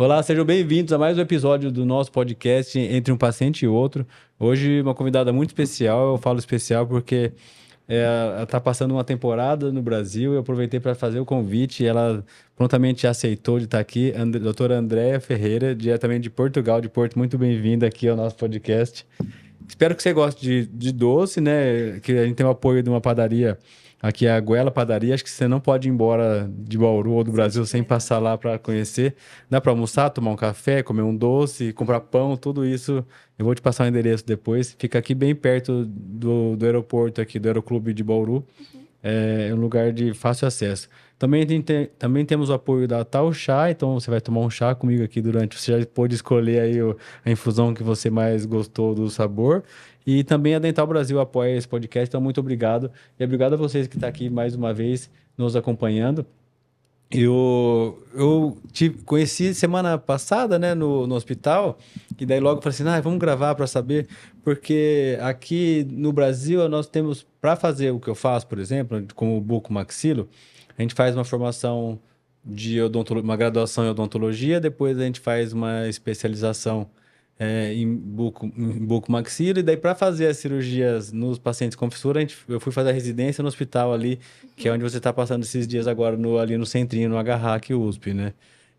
Olá, sejam bem-vindos a mais um episódio do nosso podcast Entre um Paciente e Outro. Hoje, uma convidada muito especial. Eu falo especial porque ela está passando uma temporada no Brasil. Eu aproveitei para fazer o convite e ela prontamente aceitou de estar aqui. Doutora Andréia Ferreira, diretamente de Portugal, de Porto. Muito bem-vinda aqui ao nosso podcast. Espero que você goste de doce, né? Que a gente tem o apoio de uma padaria. Aqui é a Goela Padaria. Acho que você não pode ir embora de Bauru ou do Brasil sem passar lá para conhecer. Dá para almoçar, tomar um café, comer um doce, comprar pão, tudo isso. Eu vou te passar o endereço depois. Fica aqui bem perto do aeroporto, aqui do Aeroclube de Bauru. É um lugar de fácil acesso. Também temos o apoio da Tal Chá, então você vai tomar um chá comigo aqui durante. Você já pôde escolher aí a infusão que você mais gostou do sabor. E também a Dental Brasil apoia esse podcast, então muito obrigado. E obrigado a vocês que estão aqui mais uma vez nos acompanhando. Eu te conheci semana passada, né, no hospital, e daí logo eu falei assim, vamos gravar para saber, porque aqui no Brasil nós temos, para fazer o que eu faço, por exemplo, como o bucomaxilo, a gente faz uma formação de uma graduação em odontologia, depois a gente faz uma especialização em bucomaxilo, e daí para fazer as cirurgias nos pacientes com fissura, eu fui fazer a residência no hospital ali, que é onde você está passando esses dias agora, ali no centrinho, no HRAC USP, né?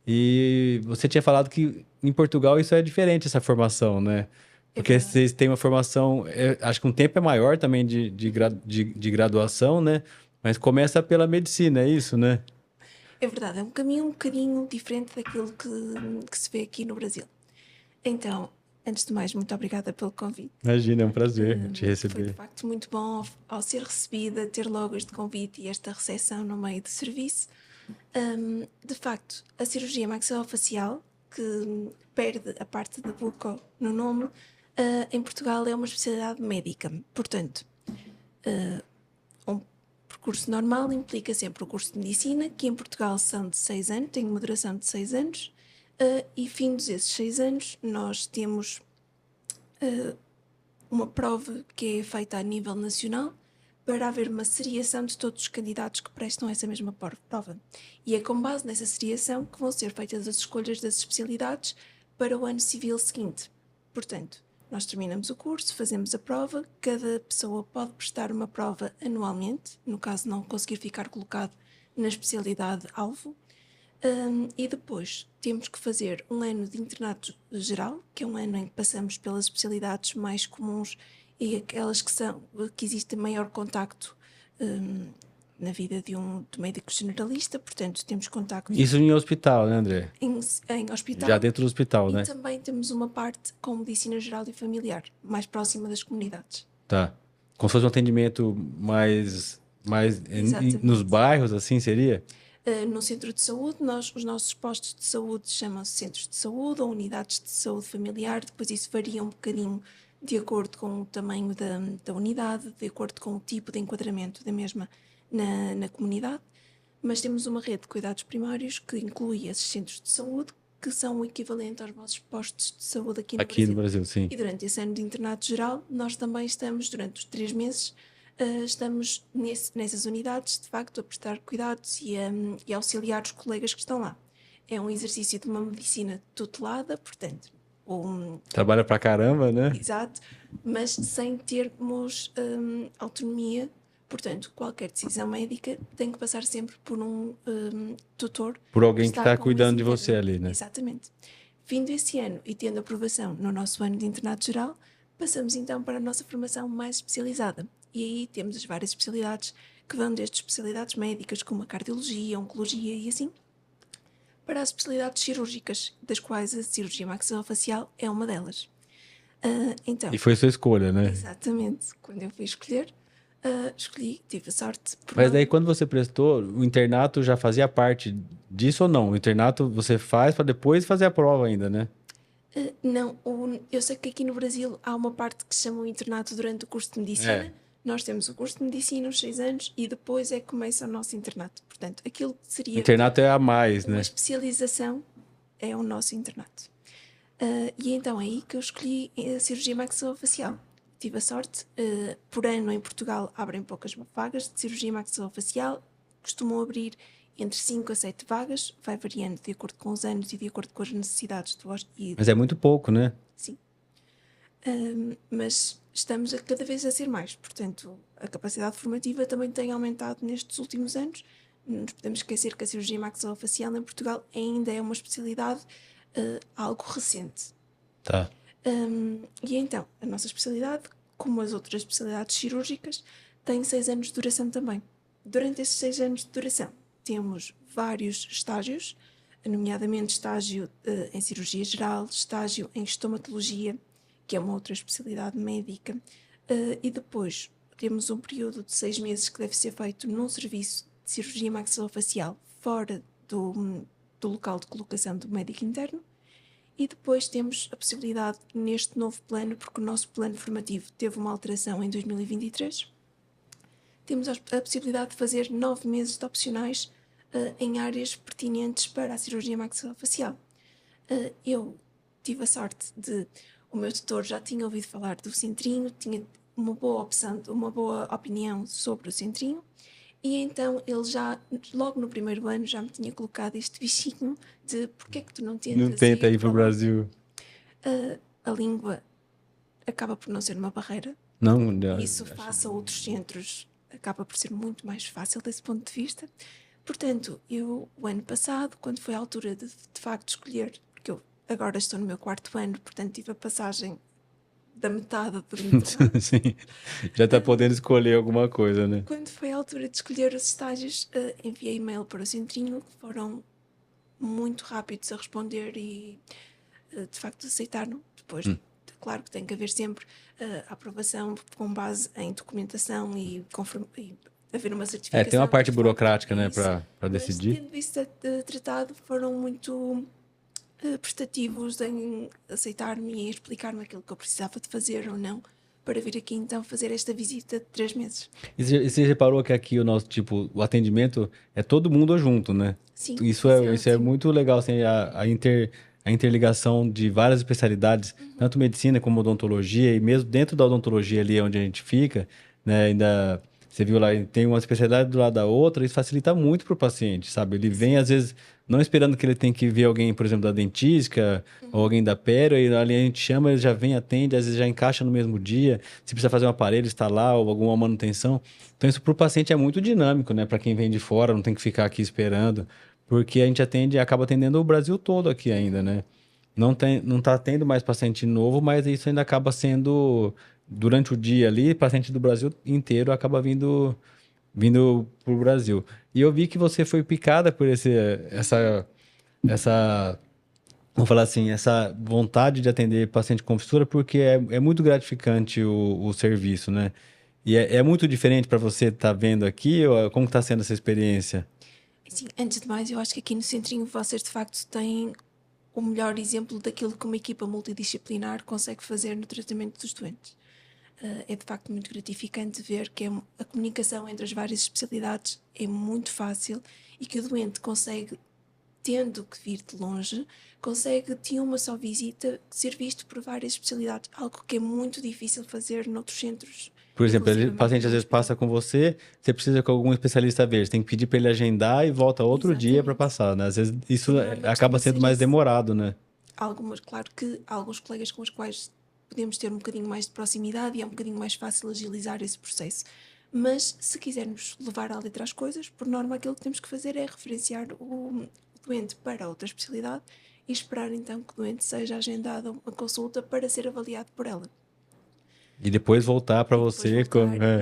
E você tinha falado que em Portugal isso é diferente, essa formação, né? Porque vocês têm uma formação, acho que um tempo é maior também de graduação, né? Mas começa pela medicina, é isso, né? É verdade, é um caminho um bocadinho diferente daquilo que se vê aqui no Brasil. Então, antes de mais, muito obrigada pelo convite. Imagina, é um prazer te Foi receber. de facto muito bom ao ser recebida, ter logo este convite e esta recepção no meio do serviço. De facto, a cirurgia maxilofacial, que perde a parte da buco no nome, em Portugal é uma especialidade médica. Portanto, um percurso normal implica sempre o curso de medicina, que em Portugal são de 6 anos, tem uma duração de 6 anos, e findos esses 6 anos nós temos uma prova que é feita a nível nacional para haver uma seriação de todos os candidatos que prestam essa mesma prova. E é com base nessa seriação que vão ser feitas as escolhas das especialidades para o ano civil seguinte. Portanto, nós terminamos o curso, fazemos a prova, cada pessoa pode prestar uma prova anualmente, no caso não conseguir ficar colocado na especialidade-alvo, e depois temos que fazer um ano de internato geral, que é um ano em que passamos pelas especialidades mais comuns e aquelas que existe maior contacto na vida de um médico generalista, portanto temos contacto... Isso em hospital, né, André? Em hospital. Já dentro do hospital, né? E também temos uma parte com medicina geral e familiar, mais próxima das comunidades. Tá. Como se fosse um atendimento mais nos bairros, assim, seria? No centro de saúde, os nossos postos de saúde chamam-se centros de saúde ou unidades de saúde familiar, depois isso varia um bocadinho de acordo com o tamanho da unidade, de acordo com o tipo de enquadramento da mesma na comunidade, mas temos uma rede de cuidados primários que inclui esses centros de saúde, que são o equivalente aos vossos postos de saúde aqui no Brasil. Aqui no Brasil, sim. E durante esse ano de internato geral, nós também estamos, durante os 3 meses, estamos nessas unidades, de facto, a prestar cuidados e a auxiliar os colegas que estão lá. É um exercício de uma medicina tutelada, portanto... Trabalha pra caramba, né? Exato, mas sem termos autonomia. Portanto, qualquer decisão médica tem que passar sempre por um tutor. Por alguém que está cuidando de você ali, né? Exatamente. Vindo esse ano e tendo aprovação no nosso ano de internato geral, passamos então para a nossa formação mais especializada. E aí temos as várias especialidades que vão desde especialidades médicas como a cardiologia, a oncologia e assim, para as especialidades cirúrgicas, das quais a cirurgia maxilofacial é uma delas. Então, e foi a sua escolha, né? Exatamente. Quando eu fui escolher, escolhi, tive a sorte. Mas daí quando você prestou, o internato já fazia parte disso ou não? O internato você faz para depois fazer a prova ainda, né? Não, eu sei que aqui no Brasil há uma parte que se chama o internato durante o curso de medicina. Nós temos o curso de medicina, os 6 anos, e depois é que começa o nosso internato. Portanto, aquilo que seria... O internato é a mais, né? Uma especialização é o nosso internato. E então é aí que eu escolhi a cirurgia maxilofacial. Tive a sorte, por ano em Portugal abrem poucas vagas de cirurgia maxilofacial, costumam abrir entre 5 a 7 vagas, vai variando de acordo com os anos e de acordo com as necessidades do hospital. Mas é muito pouco, né? Sim. Mas estamos cada vez a ser mais, portanto, a capacidade formativa também tem aumentado nestes últimos anos. Não nos podemos esquecer que a cirurgia maxilofacial em Portugal ainda é uma especialidade algo recente. Tá. E então, a nossa especialidade, como as outras especialidades cirúrgicas, tem 6 anos de duração também. Durante esses 6 anos de duração, temos vários estágios, nomeadamente estágio em cirurgia geral, estágio em estomatologia, que é uma outra especialidade médica, e depois temos um período de 6 meses que deve ser feito num serviço de cirurgia maxilofacial fora do local de colocação do médico interno, e depois temos a possibilidade neste novo plano, porque o nosso plano formativo teve uma alteração em 2023, temos a possibilidade de fazer 9 meses de opcionais em áreas pertinentes para a cirurgia maxilofacial. Eu tive a sorte de... O meu tutor já tinha ouvido falar do centrinho, tinha uma boa opinião sobre o centrinho, e então ele já, logo no primeiro ano, já me tinha colocado este bichinho de porque é que tu não tentas Não tenta ir pro Brasil. A língua acaba por não ser uma barreira. Não, Isso face a outros centros acaba por ser muito mais fácil desse ponto de vista. Portanto, eu, o ano passado, quando foi a altura de facto escolher, porque eu agora estou no meu 4º ano, portanto tive a passagem da metade do internato. Sim, já está podendo escolher alguma coisa, né? Quando foi a altura de escolher os estágios, enviei e-mail para o centrinho, que foram muito rápidos a responder e de facto aceitaram. Depois, claro que tem que haver sempre a aprovação com base em documentação e haver uma certificação. Tem uma parte burocrática, né, isso. para decidir. Mas tendo isso tratado, foram muito prestativos em aceitar-me e explicar-me aquilo que eu precisava de fazer ou não, para vir aqui então fazer esta visita de 3 meses. E você reparou que aqui o nosso, o atendimento é todo mundo junto, né? Sim. Isso é muito legal, assim, a interligação de várias especialidades, tanto medicina como odontologia, e mesmo dentro da odontologia ali onde a gente fica, né, ainda... Você viu lá, tem uma especialidade do lado da outra, isso facilita muito para o paciente, sabe? Ele vem, às vezes, não esperando que ele tenha que ver alguém, por exemplo, da dentística, ou alguém da pérola, e ali a gente chama, ele já vem, atende, às vezes já encaixa no mesmo dia, se precisa fazer um aparelho, está lá, ou alguma manutenção. Então, isso para o paciente é muito dinâmico, né? Para quem vem de fora, não tem que ficar aqui esperando, porque a gente acaba atendendo o Brasil todo aqui ainda, né? Não tá tendo mais paciente novo, mas isso ainda acaba sendo... Durante o dia ali, paciente do Brasil inteiro acaba vindo pro Brasil. E eu vi que você foi picada por essa, vamos falar assim, essa vontade de atender paciente com fissura, porque é muito gratificante o serviço, né? E é muito diferente para você estar vendo aqui, ou como está sendo essa experiência? Sim, antes de mais, eu acho que aqui no Centrinho vocês de facto têm o melhor exemplo daquilo que uma equipa multidisciplinar consegue fazer no tratamento dos doentes. É de facto muito gratificante ver que a comunicação entre as várias especialidades é muito fácil e que o doente consegue, tendo que vir de longe, consegue de uma só visita ser visto por várias especialidades, algo que é muito difícil fazer noutros centros. Por exemplo, o paciente às vezes passa com você precisa que algum especialista ver, você tem que pedir para ele agendar e volta outro dia para passar, né? Às vezes isso acaba sendo mais demorado, né? Claro que há alguns colegas com os quais podemos ter um bocadinho mais de proximidade e é um bocadinho mais fácil agilizar esse processo. Mas se quisermos levar à letra as coisas, por norma aquilo que temos que fazer é referenciar o doente para outra especialidade e esperar então que o doente seja agendado uma consulta para ser avaliado por ela. E depois voltar para você.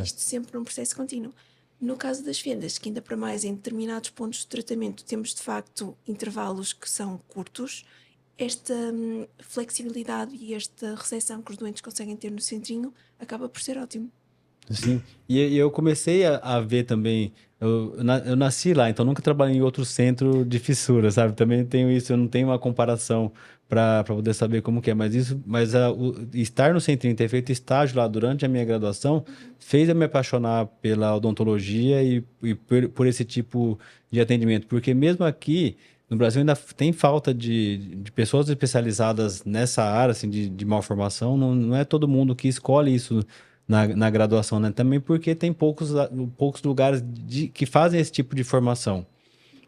Isto sempre num processo contínuo. No caso das fendas, que ainda para mais em determinados pontos de tratamento temos de facto intervalos que são curtos, esta flexibilidade e esta recepção que os doentes conseguem ter no centrinho acaba por ser ótimo. Sim, e eu comecei a ver também, eu nasci lá, então nunca trabalhei em outro centro de fissura, sabe? Também tenho isso, eu não tenho uma comparação para poder saber como que é, mas estar no centrinho, ter feito estágio lá durante a minha graduação, fez eu me apaixonar pela odontologia e por esse tipo de atendimento, porque mesmo aqui no Brasil ainda tem falta de pessoas especializadas nessa área, assim, de malformação, não é todo mundo que escolhe isso na graduação, né? Também porque tem poucos lugares que fazem esse tipo de formação.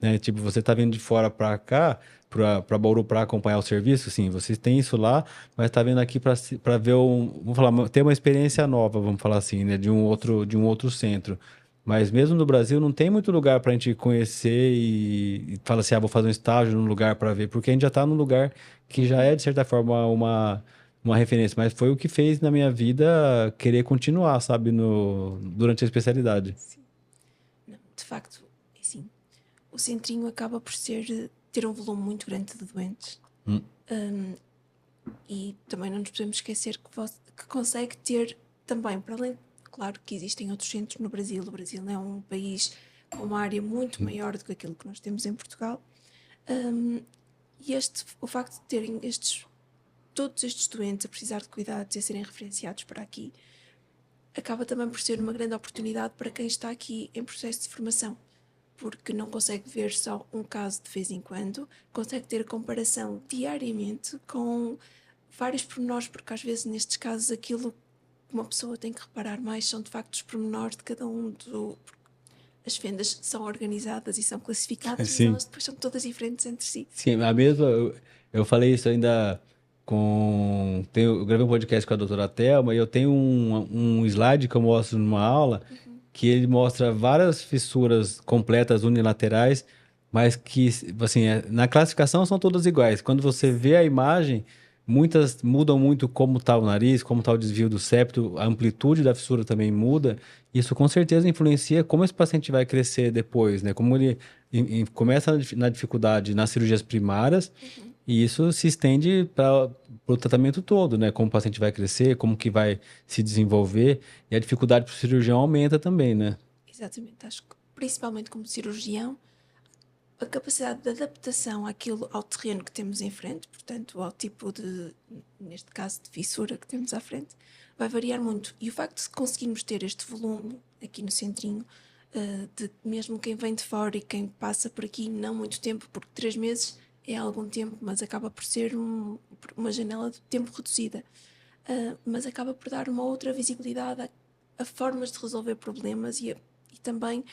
né? Tipo, você tá vindo de fora para cá, para Bauru para acompanhar o serviço, sim, vocês têm isso lá, mas tá vindo aqui para ver vamos falar, ter uma experiência nova, vamos falar assim, né? De um outro centro. Mas mesmo no Brasil não tem muito lugar para a gente conhecer e fala assim, vou fazer um estágio num lugar para ver, porque a gente já está num lugar que já é, de certa forma, uma referência. Mas foi o que fez na minha vida querer continuar, sabe, durante a especialidade. Sim. Não, de facto, é assim, o centrinho acaba por ter um volume muito grande de doentes. E também não nos podemos esquecer que consegue ter também, para além, claro que existem outros centros no Brasil, o Brasil é um país com uma área muito maior do que aquilo que nós temos em Portugal, e o facto de terem todos estes doentes a precisar de cuidados e a serem referenciados para aqui, acaba também por ser uma grande oportunidade para quem está aqui em processo de formação, porque não consegue ver só um caso de vez em quando, consegue ter comparação diariamente com vários pormenores, porque às vezes nestes casos aquilo que uma pessoa tem que reparar mais são de facto os pormenores de cada um as fendas são organizadas e são classificadas, mas Sim. elas depois são todas diferentes entre si. Sim, a mesma. Eu falei isso ainda eu gravei um podcast com a doutora Thelma e eu tenho um slide que eu mostro numa aula que ele mostra várias fissuras completas unilaterais, mas que, assim, na classificação são todas iguais. Quando você vê a imagem, muitas mudam muito como está o nariz, como está o desvio do septo, a amplitude da fissura também muda. Isso com certeza influencia como esse paciente vai crescer depois, né? Como ele começa na dificuldade nas cirurgias primárias e isso se estende para o tratamento todo, né? Como o paciente vai crescer, como que vai se desenvolver e a dificuldade para o cirurgião aumenta também, né? Exatamente, acho que principalmente como cirurgião, a capacidade de adaptação ao terreno que temos em frente, portanto, ao tipo neste caso, de fissura que temos à frente, vai variar muito. E o facto de conseguirmos ter este volume aqui no centrinho, de mesmo quem vem de fora e quem passa por aqui não muito tempo, porque 3 meses é algum tempo, mas acaba por ser uma janela de tempo reduzida, mas acaba por dar uma outra visibilidade a formas de resolver problemas e também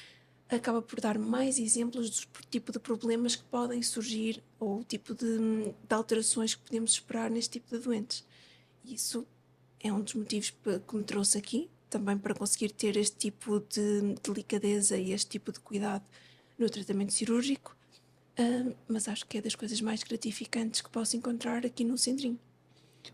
acaba por dar mais exemplos do tipo de problemas que podem surgir ou o tipo de alterações que podemos esperar neste tipo de doentes. Isso é um dos motivos que me trouxe aqui, também para conseguir ter este tipo de delicadeza e este tipo de cuidado no tratamento cirúrgico, mas acho que é das coisas mais gratificantes que posso encontrar aqui no centrinho.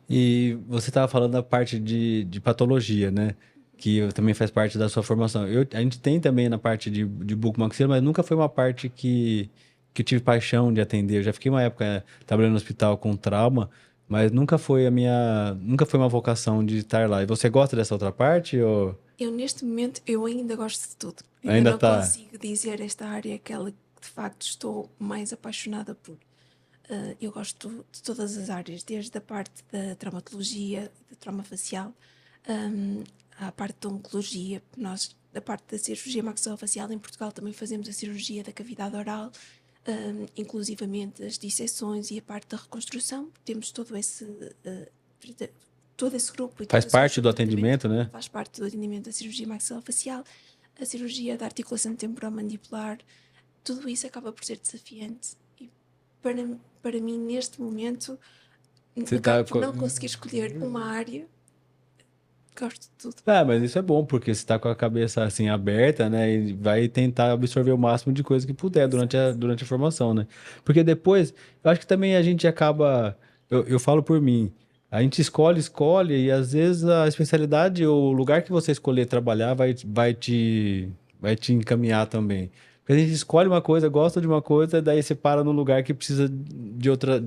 E você estava falando da parte de patologia, né? Que também faz parte da sua formação. A gente tem também na parte de bucomaxila, mas nunca foi uma parte que eu tive paixão de atender. Eu já fiquei uma época trabalhando no hospital com trauma, mas nunca foi uma vocação de estar lá. E você gosta dessa outra parte ou Neste momento, eu ainda gosto de tudo. Ainda ainda não tá? consigo dizer esta área aquela que de facto estou mais apaixonada por. Eu gosto de todas as áreas, desde a parte da traumatologia, da trauma facial, à parte da oncologia. Nós, da parte da cirurgia maxilofacial em Portugal, também fazemos a cirurgia da cavidade oral, inclusivamente as disseções e a parte da reconstrução. Temos todo esse grupo e todo Faz esse parte do conjunto de tratamento. atendimento, né? Faz parte do atendimento da cirurgia maxilofacial, a cirurgia da articulação temporomandibular. Tudo isso acaba por ser desafiante e para mim neste momento Você acabo tá. por não conseguir escolher uma área. Gosto de tudo. Ah, mas isso é bom, porque você está com a cabeça assim aberta, né? E vai tentar absorver o máximo de coisa que puder durante a formação, né? Porque depois, eu acho que também a gente acaba. Eu falo por mim, a gente escolhe, e às vezes a especialidade, ou o lugar que você escolher trabalhar vai te encaminhar também. Porque a gente escolhe uma coisa, gosta de uma coisa, daí você para num lugar que precisa de outro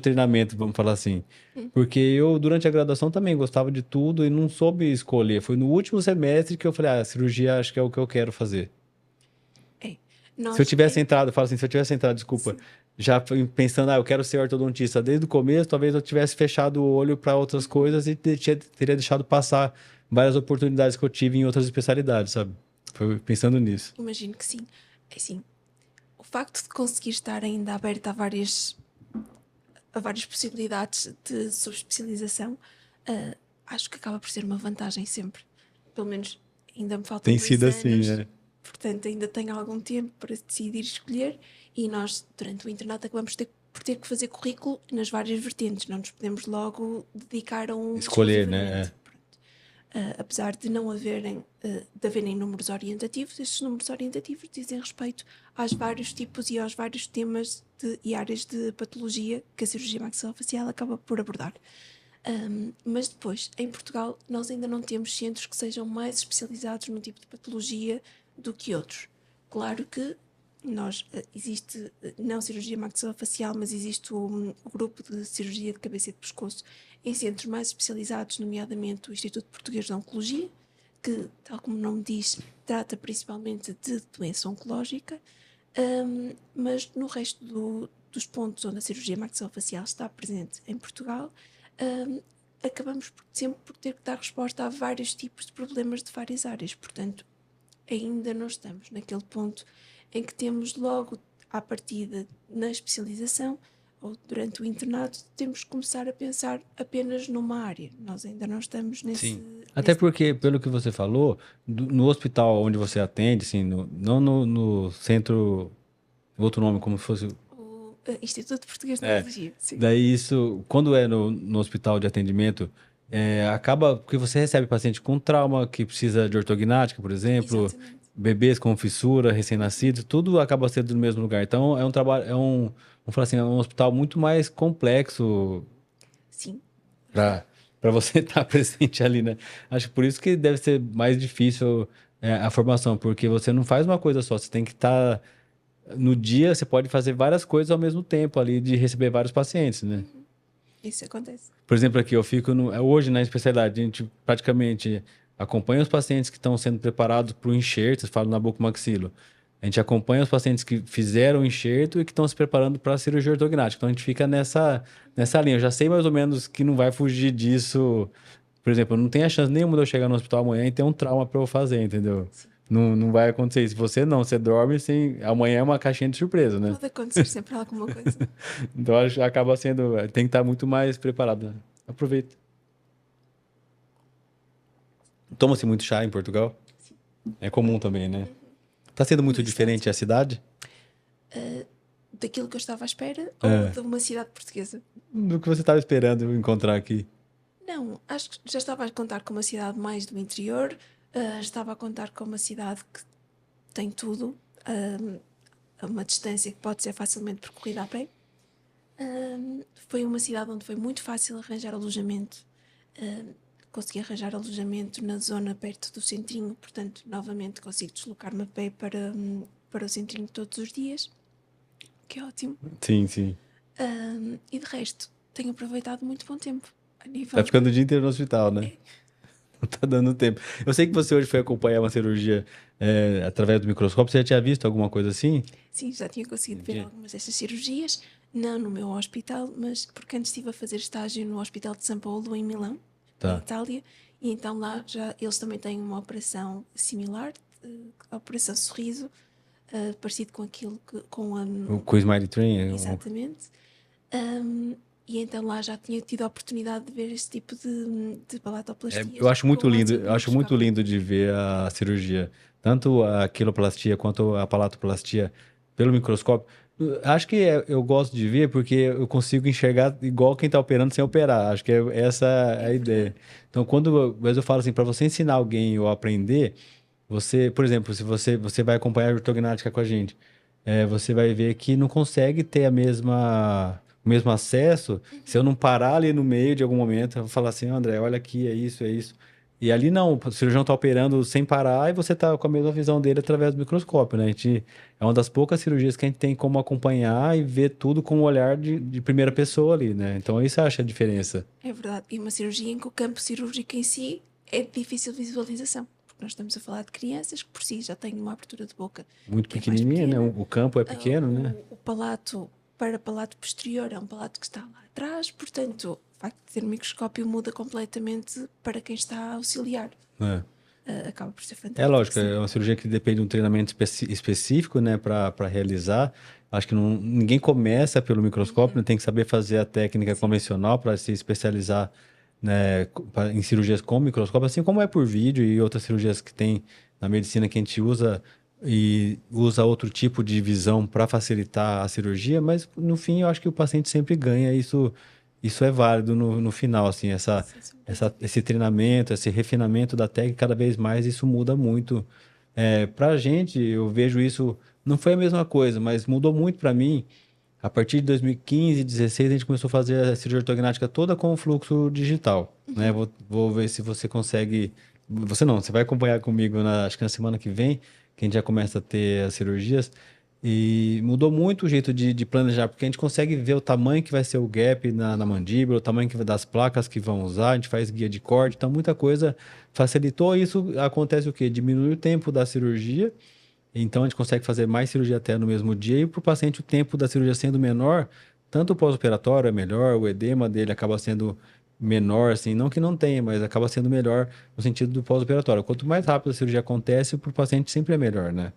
treinamento, vamos falar assim. Porque eu, durante a graduação, também gostava de tudo e não soube escolher. Foi no último semestre que eu falei, cirurgia acho que é o que eu quero fazer. É, Se eu nós tivesse entrado, eu falo assim, se eu tivesse entrado, desculpa, sim, pensando, eu quero ser ortodontista desde o começo, talvez eu tivesse fechado o olho para outras coisas e teria deixado passar várias oportunidades que eu tive em outras especialidades, sabe? Foi pensando nisso. imagino que sim. É assim, o facto de conseguir estar ainda aberta a várias possibilidades de subespecialização, acho que acaba por ser uma vantagem sempre. Pelo menos ainda me faltam Tem sido 2 assim, anos né? portanto ainda tenho algum tempo para decidir escolher, e nós durante o internato acabamos por ter que fazer currículo nas várias vertentes, não nos podemos logo dedicar a um Escolher, né? exclusivamente. Pronto. Apesar de não haverem, de haverem números orientativos, estes números orientativos dizem respeito aos vários tipos e aos vários temas e áreas de patologia que a cirurgia maxilofacial acaba por abordar. Mas depois, em Portugal, nós ainda não temos centros que sejam mais especializados num tipo de patologia do que outros. Claro que existe não cirurgia maxilofacial, mas existe o grupo de cirurgia de cabeça e de pescoço em centros mais especializados, nomeadamente o Instituto Português de Oncologia, que, tal como o nome diz, trata principalmente de doença oncológica, mas no resto dos pontos onde a cirurgia maxilofacial está presente em Portugal, acabamos sempre por ter que dar resposta a vários tipos de problemas de várias áreas. Portanto, ainda não estamos naquele ponto em que temos logo à partida na especialização ou durante o internato, temos que começar a pensar apenas numa área. Nós ainda não estamos nesse... Sim. Até porque, pelo que você falou, no hospital onde você atende, assim, não no centro, outro nome, como se fosse... O Instituto Português de É, Oncologia, sim. daí isso, quando é no hospital de atendimento, acaba porque você recebe paciente com trauma, que precisa de ortognática, por exemplo, Exatamente. bebês com fissura, recém-nascidos, tudo acaba sendo no mesmo lugar. Então, é um trabalho, vamos falar assim, é um hospital muito mais complexo Sim. para você estar presente ali, né? Acho que por isso que deve ser mais difícil a formação, porque você não faz uma coisa só, você tem que estar no dia, você pode fazer várias coisas ao mesmo tempo ali, de receber vários pacientes, né? Isso acontece. Por exemplo, aqui eu fico hoje na especialidade, a gente praticamente acompanha os pacientes que estão sendo preparados para o enxerto, falo na bucomaxilo. A gente acompanha os pacientes que fizeram o enxerto e que estão se preparando para a cirurgia ortognática. Então a gente fica nessa linha. Eu já sei mais ou menos que não vai fugir disso. Por exemplo, não tem a chance nenhuma de eu chegar no hospital amanhã e ter um trauma para eu fazer, entendeu? Não vai acontecer isso. Você não, você dorme sem. Amanhã é uma caixinha de surpresa, né? Pode acontecer sempre alguma coisa. Então acaba sendo. Tem que estar muito mais preparado, né? Aproveita. Toma-se muito chá em Portugal? Sim. É comum também, né? Tá sendo muito diferente a cidade? Daquilo que eu estava à espera ou de uma cidade portuguesa? Do que você estava esperando encontrar aqui? Não, acho que já estava a contar com uma cidade mais do interior, estava a contar com uma cidade que tem tudo, a uma distância que pode ser facilmente percorrida a pé. Foi uma cidade onde foi muito fácil arranjar alojamento. Consegui arranjar alojamento na zona perto do centrinho, portanto, novamente consigo deslocar-me a pé para o centrinho todos os dias, que é ótimo. Sim, sim. E de resto, tenho aproveitado muito bom tempo. A nível... Tá ficando o dia inteiro no hospital, né? Não tá dando tempo. Eu sei que você hoje foi acompanhar uma cirurgia através do microscópio. Você já tinha visto alguma coisa assim? Sim, já tinha conseguido ver algumas destas cirurgias, não no meu hospital, mas porque antes estive a fazer estágio no Hospital de São Paulo, em Milão, na Itália, e então lá já eles também têm uma operação similar, a Operação Sorriso, parecido com aquilo com a... Com o Smiley Train? Exatamente. E então lá já tinha tido a oportunidade de ver este tipo de palatoplastia. Eu acho muito lindo, eu acho muito lindo de ver a cirurgia, tanto a quiloplastia quanto a palatoplastia pelo microscópio. Acho que eu gosto de ver porque eu consigo enxergar igual quem está operando sem operar. Acho que essa é a ideia. Então, mas eu falo assim, para você ensinar alguém ou aprender, você, por exemplo, se você vai acompanhar a ortognática com a gente, você vai ver que não consegue ter o mesmo acesso se eu não parar ali no meio de algum momento, eu vou falar assim, André, olha aqui, é isso, é isso. E ali não, o cirurgião está operando sem parar e você está com a mesma visão dele através do microscópio, né? É uma das poucas cirurgias que a gente tem como acompanhar e ver tudo com o olhar de primeira pessoa ali, né? Então aí você acha a diferença. É verdade. E uma cirurgia em que o campo cirúrgico em si é de difícil visualização. Porque nós estamos a falar de crianças que por si já têm uma abertura de boca muito pequenininha, né? O campo é pequeno, né? O palato para palato posterior é um palato que está lá atrás, portanto, o facto de ter um microscópio muda completamente para quem está a auxiliar. Acaba por ser fantástico. É lógico, é uma cirurgia que depende de um treinamento específico, né, para realizar. Acho que ninguém começa pelo microscópio, né, tem que saber fazer a técnica convencional para se especializar, né, em cirurgias com microscópio, assim como é por vídeo e outras cirurgias que tem na medicina que a gente usa e usa outro tipo de visão para facilitar a cirurgia, mas no fim eu acho que o paciente sempre ganha, isso é válido no final, assim, Sem sombra de dúvida. esse treinamento, esse refinamento da técnica, cada vez mais isso muda muito. Para a gente, eu vejo isso, não foi a mesma coisa, mas mudou muito para mim. A partir de 2015, 16, a gente começou a fazer a cirurgia ortognática toda com o fluxo digital, né? Vou ver se você consegue. Você não, você vai acompanhar comigo, acho que na semana que vem, que a gente já começa a ter as cirurgias. E mudou muito o jeito de planejar, porque a gente consegue ver o tamanho que vai ser o gap na mandíbula, o tamanho das placas que vão usar, a gente faz guia de corte, então muita coisa facilitou. Isso acontece o quê? Diminui o tempo da cirurgia, então a gente consegue fazer mais cirurgia até no mesmo dia, e para o paciente o tempo da cirurgia sendo menor, tanto o pós-operatório é melhor, o edema dele acaba sendo menor, assim, não que não tenha, mas acaba sendo melhor no sentido do pós-operatório. Quanto mais rápido a cirurgia acontece, para o paciente sempre é melhor, né?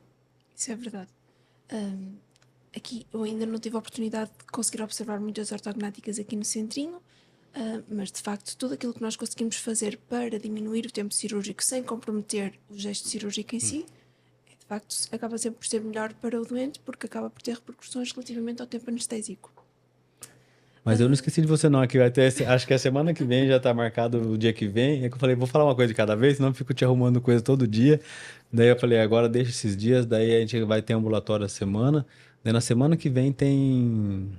Isso é verdade. Ahm, Aqui eu ainda não tive a oportunidade de conseguir observar muitas ortognáticas aqui no centrinho, mas de facto tudo aquilo que nós conseguimos fazer para diminuir o tempo cirúrgico sem comprometer o gesto cirúrgico em si, de facto acaba sempre por ser melhor para o doente, porque acaba por ter repercussões relativamente ao tempo anestésico. Mas eu não esqueci de você não, aqui vai ter, acho que a semana que vem já tá marcado o dia que vem, é que eu falei, vou falar uma coisa de cada vez, senão eu fico te arrumando coisa todo dia. Daí eu falei, agora deixa esses dias, daí a gente vai ter ambulatório a semana. Daí na semana que vem tem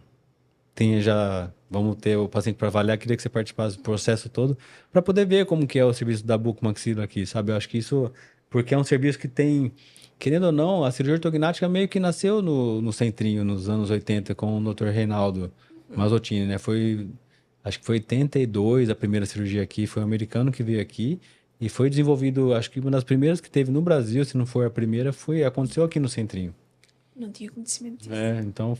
já, vamos ter o paciente para avaliar, queria que você participasse do processo todo, para poder ver como que é o serviço da Bucomaxilo aqui, sabe? Eu acho que isso, porque é um serviço que tem, querendo ou não, a cirurgia ortognática meio que nasceu no Centrinho, nos anos 80, com o Dr. Reinaldo Mazzottini, né? Acho que foi 82 a primeira cirurgia aqui, foi um americano que veio aqui, e foi desenvolvido, acho que uma das primeiras que teve no Brasil, se não for a primeira, aconteceu aqui no Centrinho. Não tinha conhecimento disso. Então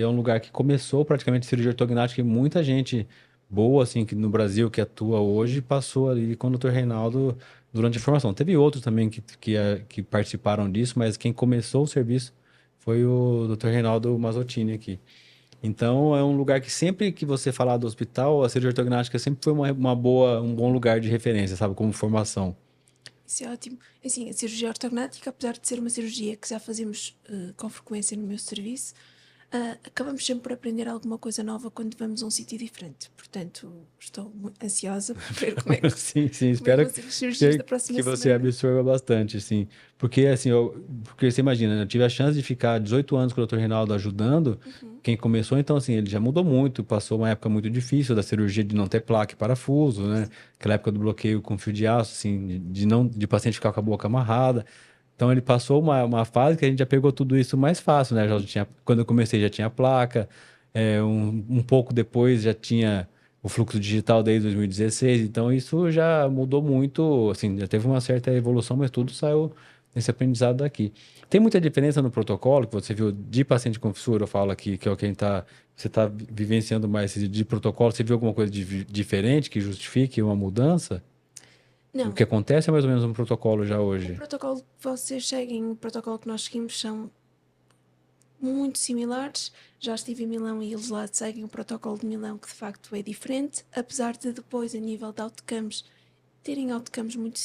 é um lugar que começou praticamente cirurgia ortognática, e muita gente boa assim que no Brasil que atua hoje passou ali com o Dr. Reinaldo durante a formação. Teve outros também que participaram disso, mas quem começou o serviço foi o Dr. Reinaldo Mazzottini aqui. Então é um lugar que sempre que você falar do hospital, a cirurgia ortognática sempre foi um bom lugar de referência, sabe, como formação. Isso é ótimo. Assim, a cirurgia ortognática, apesar de ser uma cirurgia que já fazemos com frequência no meu serviço, acabamos sempre por aprender alguma coisa nova quando vamos a um sítio diferente. Portanto, estou muito ansiosa por ver Sim, sim, como é que espero vão ser as cirurgias da próxima que você semana. absorva bastante, assim. Porque, assim, porque você imagina, né, eu tive a chance de ficar 18 anos com o Dr. Reinaldo ajudando, quem começou, então, assim, ele já mudou muito, passou uma época muito difícil da cirurgia de não ter placa e parafuso, né? Aquela época do bloqueio com fio de aço, assim, de paciente ficar com a boca amarrada. Então, ele passou uma fase que a gente já pegou tudo isso mais fácil, né? Quando eu comecei já tinha placa, um pouco depois já tinha o fluxo digital desde 2016, então isso já mudou muito, assim, já teve uma certa evolução, mas tudo saiu nesse aprendizado daqui. Tem muita diferença no protocolo que você viu de paciente com fissura, eu falo aqui, que é o que você está vivenciando mais de protocolo, você viu alguma coisa diferente que justifique uma mudança? O Não, que acontece é mais ou menos um protocolo já o hoje. protocolo que vocês seguem, o protocolo que nós seguimos são muito similares. Já estive em Milão e eles lá seguem o protocolo de Milão, que de facto é diferente, apesar de depois, a nível de outcomes, terem outcomes muito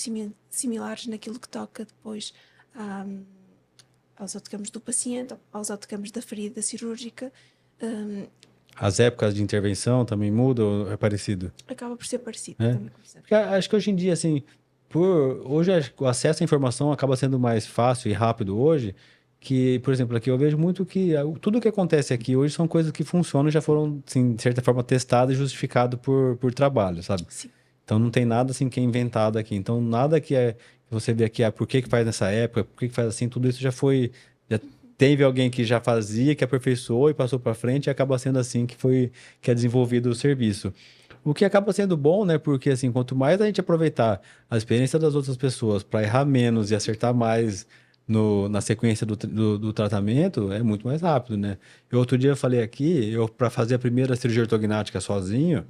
similares naquilo que toca depois aos outcomes do paciente, aos outcomes da ferida cirúrgica. As épocas de intervenção também mudam ou é parecido? Acaba por ser parecido Né? também com isso. Porque acho que hoje em dia, assim, hoje acho que o acesso à informação acaba sendo mais fácil e rápido hoje, que, por exemplo, aqui eu vejo muito que tudo que acontece aqui hoje são coisas que funcionam e já foram, assim, de certa forma, testadas e justificadas por trabalho, sabe? Sim. Então não tem nada assim que é inventado aqui. Então nada que você vê aqui, por que que faz nessa época, por que que faz assim, tudo isso já teve alguém que já fazia, que aperfeiçoou e passou para frente, e acaba sendo assim que é desenvolvido o serviço. O que acaba sendo bom, né? Porque assim, quanto mais a gente aproveitar a experiência das outras pessoas para errar menos e acertar mais na sequência do tratamento, é muito mais rápido, né? Eu outro dia eu falei aqui, eu para fazer a primeira cirurgia ortognática sozinho,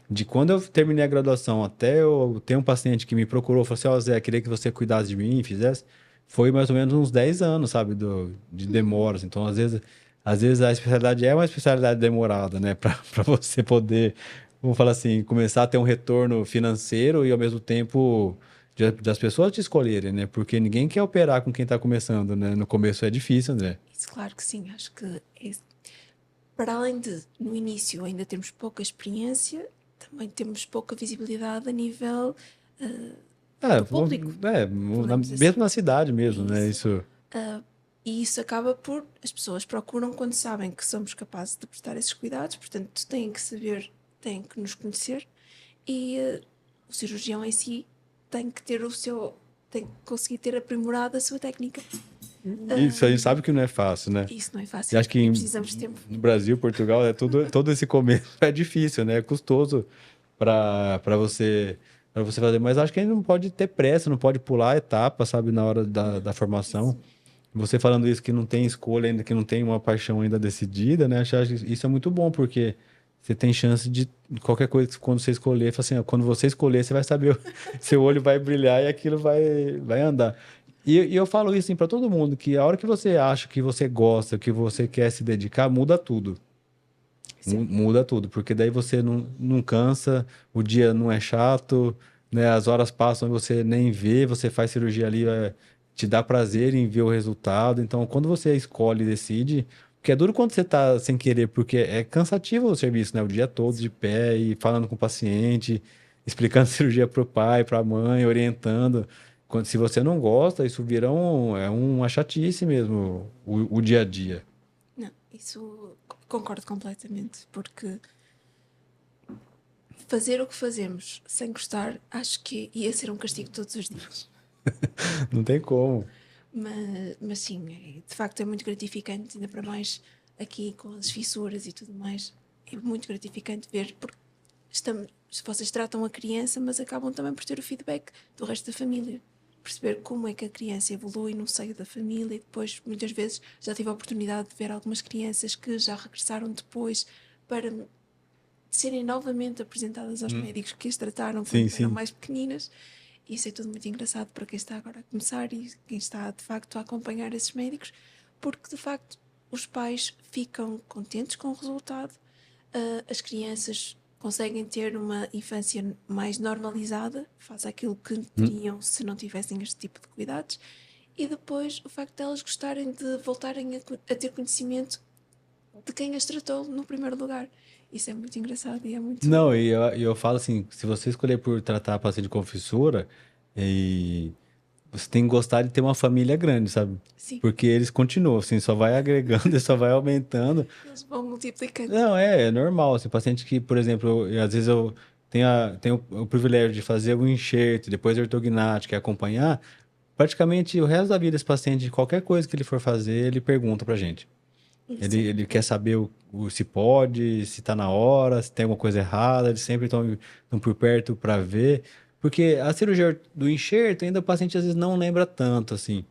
de quando eu terminei a graduação até eu ter um paciente que me procurou, falou assim, ó, Zé, queria que você cuidasse de mim, fizesse, foi mais ou menos uns 10 anos, sabe, de demoras. Então, às vezes a especialidade é uma especialidade demorada, né, para você poder, vamos falar assim, começar a ter um retorno financeiro e ao mesmo tempo das pessoas te escolherem, né? Porque ninguém quer operar com quem está começando, né? No começo é difícil, André. Isso, claro que sim. Acho que para além de, no início, ainda termos pouca experiência, também temos pouca visibilidade a nível do público, podemos assim. Mesmo na cidade mesmo, né? Isso. Isso. E isso acaba por... As pessoas procuram quando sabem que somos capazes de prestar esses cuidados, portanto, têm que saber, têm que nos conhecer e o cirurgião em si tem que ter o seu... tem que conseguir ter aprimorado a sua técnica. Isso a gente sabe que não é fácil, né? Isso não é E fácil acho que e precisamos de tempo. no Brasil, Portugal, todo esse começo é difícil, né? É custoso para você fazer. Mas acho que a gente não pode ter pressa, não pode pular a etapa, sabe, na hora da formação. Você falando isso que não tem escolha ainda, que não tem uma paixão ainda decidida, né? Acho que isso é muito bom, porque você tem chance de qualquer coisa que quando você escolher, fala assim, ó, quando você escolher, você vai saber, seu olho vai brilhar e aquilo vai andar. E eu falo isso assim, para todo mundo, que a hora que você acha que você gosta, que você quer se dedicar, muda tudo. Sim. Muda tudo, porque daí você não cansa, o dia não é chato, né? As horas passam e você nem vê, você faz cirurgia ali, te dá prazer em ver o resultado. Então, quando você escolhe e decide, porque é duro quando você tá sem querer, porque é cansativo o serviço, né? O dia todo de pé e falando com o paciente, explicando cirurgia pro pai, pra mãe, orientando. Se você não gosta, isso vira uma chatice mesmo, o dia a dia. Não, isso concordo completamente, porque fazer o que fazemos sem gostar, acho que ia ser um castigo todos os dias. Não tem como. Mas sim, de facto é muito gratificante, ainda para mais aqui com as fissuras e tudo mais. É muito gratificante ver, porque vocês tratam a criança, mas acabam também por ter o feedback do resto da família. Perceber como é que a criança evolui no seio da família e depois, muitas vezes, já tive a oportunidade de ver algumas crianças que já regressaram depois para serem novamente apresentadas aos médicos que as trataram Sim, quando eram sim. mais pequeninas. Isso é tudo muito engraçado para quem está agora a começar e quem está de facto a acompanhar esses médicos, porque de facto os pais ficam contentes com o resultado, as crianças conseguem ter uma infância mais normalizada, faz aquilo que teriam se não tivessem este tipo de cuidados, e depois o facto de elas gostarem de voltarem a ter conhecimento de quem as tratou no primeiro lugar. Isso é muito engraçado e é muito... Não, e eu falo assim, se você escolher por tratar paciente com fissura, e você tem que gostar de ter uma família grande, sabe? Sim, Porque eles continuam, assim, só vai agregando e só vai aumentando. eles vão multiplicando. Não, é normal, assim, paciente que, por exemplo, às vezes eu tenho o privilégio de fazer o enxerto, depois a ortognática e acompanhar, praticamente o resto da vida esse paciente, qualquer coisa que ele for fazer, ele pergunta pra gente. Isso é Ele muito quer bom. saber se pode, se está na hora, se tem alguma coisa errada, eles sempre estão por perto para ver. Porque a cirurgia do enxerto, ainda o paciente às vezes não lembra tanto, assim.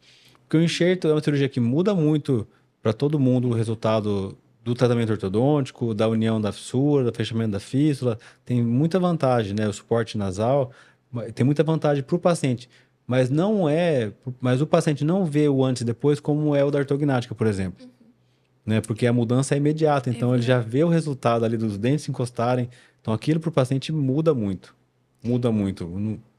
Porque o enxerto é uma cirurgia que muda muito para todo mundo o resultado do tratamento ortodôntico, da união da fissura, do fechamento da fístula. Tem muita vantagem, né? O suporte nasal, tem muita vantagem para o paciente. Mas o paciente não vê o antes e depois como é o da ortognática, por exemplo, né? Porque a mudança é imediata, É então ele já verdade. vê o resultado ali dos dentes se encostarem. Então aquilo para o paciente muda muito. Muda muito.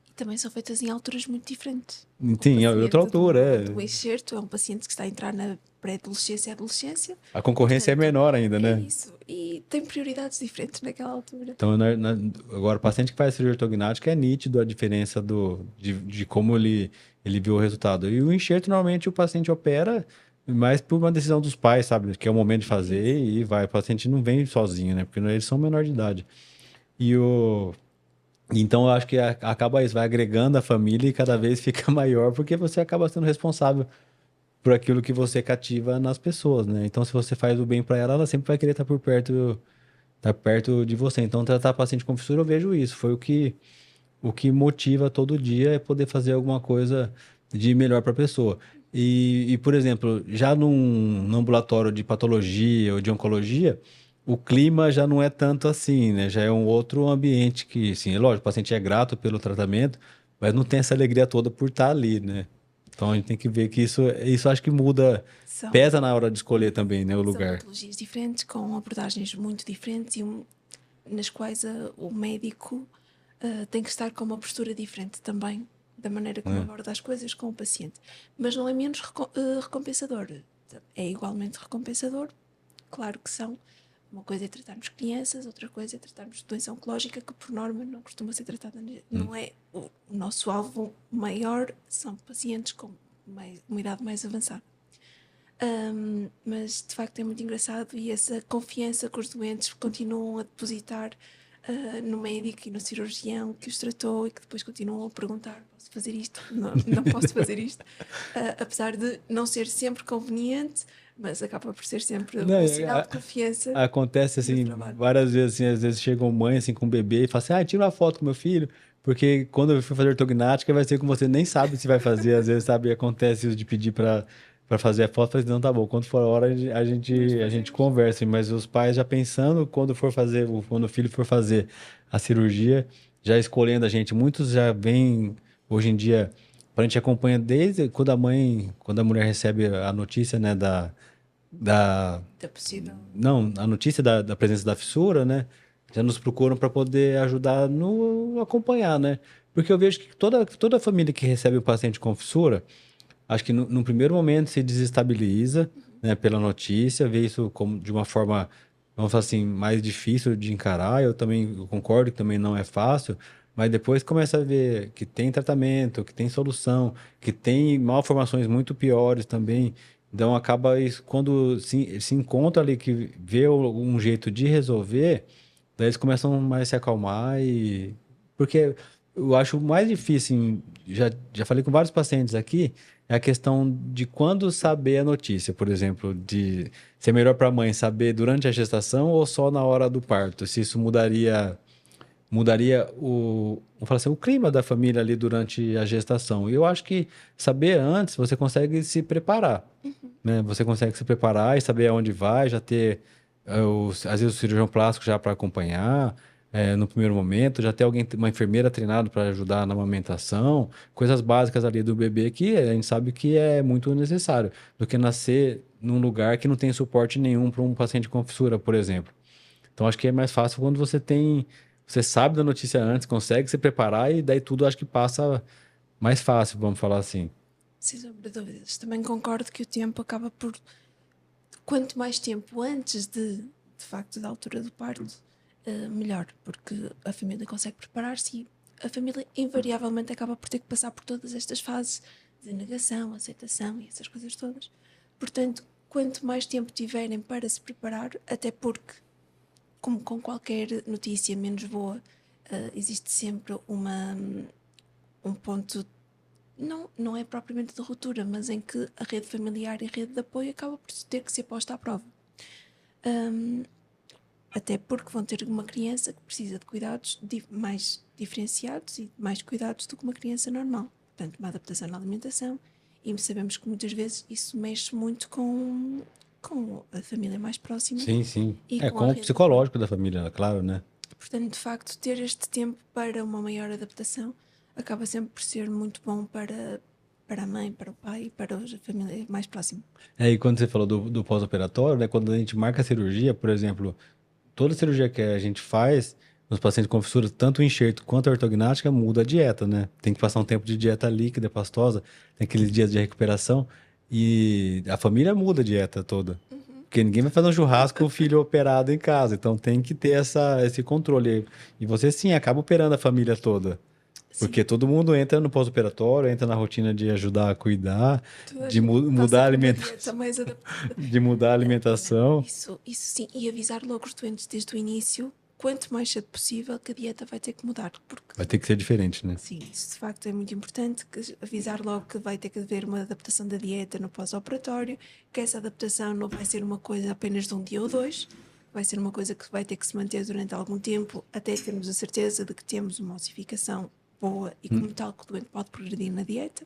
E também são feitas em alturas muito diferentes. O Tem outra paciente altura, do enxerto é um paciente que está a entrar na pré-adolescência e adolescência. A concorrência é Portanto, menor ainda, é né? isso. E tem prioridades diferentes naquela altura. Então, agora, o paciente que faz cirurgia ortognática é nítido a diferença de como ele viu o resultado. E o enxerto, normalmente, o paciente opera mais por uma decisão dos pais, sabe? Que é o momento de fazer e vai. O paciente não vem sozinho, né? Porque eles são menor de idade. E o... Então, eu acho que acaba isso, vai agregando a família e cada vez fica maior, porque você acaba sendo responsável por aquilo que você cativa nas pessoas, né? Então, se você faz o bem para ela, ela sempre vai querer estar por perto, tá perto de você. Então, tratar paciente com fissura, eu vejo isso. Foi o que motiva todo dia é poder fazer alguma coisa de melhor para a pessoa. Por exemplo, já num ambulatório de patologia ou de oncologia, o clima já não é tanto assim, né? Já é um outro ambiente que, sim, é lógico, o paciente é grato pelo tratamento, mas não tem essa alegria toda por estar ali, né? Então a gente tem que ver que isso acho que muda, São, pesa na hora de escolher também, né, o são lugar. patologias diferentes, com abordagens muito diferentes e nas quais o médico tem que estar com uma postura diferente também da maneira como aborda as coisas com o paciente. Mas não é menos recompensador. É igualmente recompensador. Claro que são. Uma coisa é tratarmos crianças, outra coisa é tratarmos doença oncológica, que por norma não costuma ser tratada. Não é o nosso alvo maior, são pacientes com uma idade mais avançada. Mas de facto é muito engraçado, e essa confiança que os doentes continuam a depositar no médico e no cirurgião que os tratou, e que depois continuam a perguntar: posso fazer isto? Não posso fazer isto. Apesar de não ser sempre conveniente, mas acaba por ser sempre um sinal de confiança. Acontece assim, várias vezes, assim, às vezes chegam mãe assim, com um bebê e falam assim: tira uma foto com meu filho, porque quando eu for fazer ortognática vai ser com você, nem sabe se vai fazer, às vezes, sabe, acontece isso de pedir para fazer a foto, mas não, tá bom, quando for a hora a gente conversa, mas os pais já pensando quando quando o filho for fazer a cirurgia, já escolhendo a gente, muitos já vêm, hoje em dia, a gente acompanha desde quando a mulher recebe a notícia, né, da possível. não, a notícia da presença da fissura, né? Já nos procuram para poder ajudar no acompanhar, né? Porque eu vejo que toda família que recebe o paciente com fissura, acho que no primeiro momento se desestabiliza, né, pela notícia, vê isso como de uma forma, vamos falar assim, mais difícil de encarar. Eu concordo que também não é fácil, mas depois começa a ver que tem tratamento, que tem solução, que tem malformações muito piores também. Então acaba isso, quando se encontra ali que vê um jeito de resolver, daí eles começam mais a se acalmar e porque eu acho mais difícil, já falei com vários pacientes aqui, é a questão de quando saber a notícia, por exemplo, de ser melhor para a mãe saber durante a gestação ou só na hora do parto, se isso mudaria vamos falar assim, o clima da família ali durante a gestação. E eu acho que saber antes, você consegue se preparar, né? Você consegue se preparar e saber aonde vai, já ter, às vezes, o cirurgião plástico já para acompanhar, no primeiro momento, já ter uma enfermeira treinada para ajudar na amamentação, coisas básicas ali do bebê que a gente sabe que é muito necessário, do que nascer num lugar que não tem suporte nenhum para um paciente com fissura, por exemplo. Então, acho que é mais fácil quando você sabe da notícia antes, consegue se preparar e daí tudo acho que passa mais fácil, vamos falar assim. Sem sombra de dúvidas. Também concordo que o tempo acaba por... Quanto mais tempo antes de facto, da altura do parto, melhor, porque a família consegue preparar-se e a família invariavelmente acaba por ter que passar por todas estas fases de negação, aceitação e essas coisas todas. Portanto, quanto mais tempo tiverem para se preparar, até porque, como com qualquer notícia menos boa, existe sempre um ponto, não é propriamente de ruptura, mas em que a rede familiar e a rede de apoio acaba por ter que ser posta à prova. Até porque vão ter uma criança que precisa de cuidados mais diferenciados e mais cuidados do que uma criança normal. Portanto, uma adaptação na alimentação, e sabemos que muitas vezes isso mexe muito com a família mais próxima. Sim, sim. E Com o psicológico da família, claro, né? Portanto, de facto, ter este tempo para uma maior adaptação acaba sempre por ser muito bom para a mãe, para o pai e para a família mais próxima. E quando você falou do pós-operatório, né? Quando a gente marca a cirurgia, por exemplo, toda cirurgia que a gente faz nos pacientes com fissura, tanto o enxerto quanto a ortognática, muda a dieta, né? Tem que passar um tempo de dieta líquida, pastosa, tem aqueles dias de recuperação e a família muda a dieta toda. Porque ninguém vai fazer um churrasco com o filho operado em casa, então tem que ter esse controle. E você sim, acaba operando a família toda. Porque todo mundo entra no pós-operatório, entra na rotina de ajudar a cuidar, de mudar a alimentação. De mudar a alimentação. Isso sim, e avisar logo os doentes desde o início, quanto mais cedo possível, que a dieta vai ter que mudar. Porque, vai ter que ser diferente, né? Sim, isso de facto é muito importante, avisar logo que vai ter que haver uma adaptação da dieta no pós-operatório, que essa adaptação não vai ser uma coisa apenas de um dia ou dois, vai ser uma coisa que vai ter que se manter durante algum tempo, até termos a certeza de que temos uma ossificação boa e como tal que o doente pode progredir na dieta.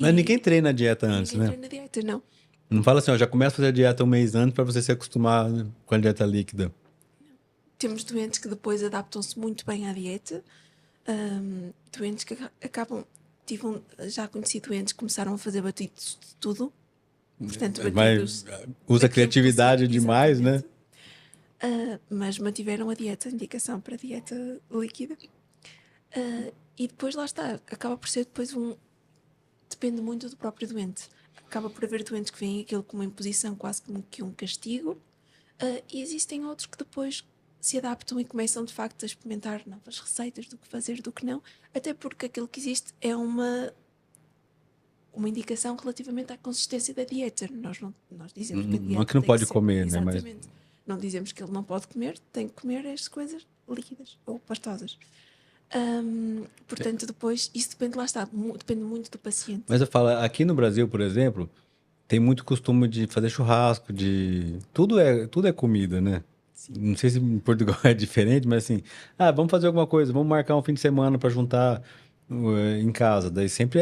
Mas ninguém treina a dieta antes, né? Ninguém treina a dieta, não. Não fala assim, já começa a fazer a dieta um mês antes para você se acostumar com a dieta líquida. Temos doentes que depois adaptam-se muito bem à dieta. Doentes que acabam... já conheci doentes que começaram a fazer batidos de tudo. Portanto, batidos... usa criatividade demais, né? Mas mantiveram a indicação para a dieta líquida. E depois lá está, acaba por ser depois depende muito do próprio doente. Acaba por haver doentes que veem aquilo como uma imposição, quase como que um castigo, e existem outros que depois se adaptam e começam de facto a experimentar novas receitas do que fazer, do que não, até porque aquilo que existe é uma indicação relativamente à consistência da dieta. Nós dizemos que a Não é dieta que não tem que pode ser, comer, né? Mas exatamente. Não dizemos que ele não pode comer, tem que comer as coisas líquidas ou pastosas. Portanto, depois, isso depende, lá está, depende muito do paciente. Mas eu falo, aqui no Brasil, por exemplo, tem muito costume de fazer churrasco, de... tudo é comida, né? Sim. Não sei se em Portugal é diferente, mas assim, vamos fazer alguma coisa, vamos marcar um fim de semana para juntar em casa. Daí sempre